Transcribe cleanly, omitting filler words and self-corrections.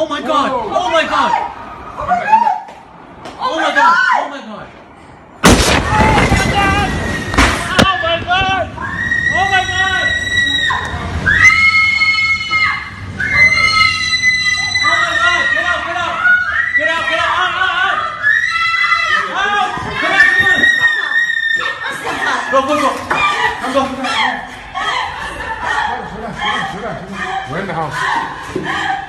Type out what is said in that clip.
Oh my god! Oh my god! Oh my god! Oh my god! Oh my god! Oh my god! Oh my god! Get out! Get out! Get out! Get out! Out! Out! Out! Out! Get out! Come on! Go! Go! Go! Come go! We're in the house.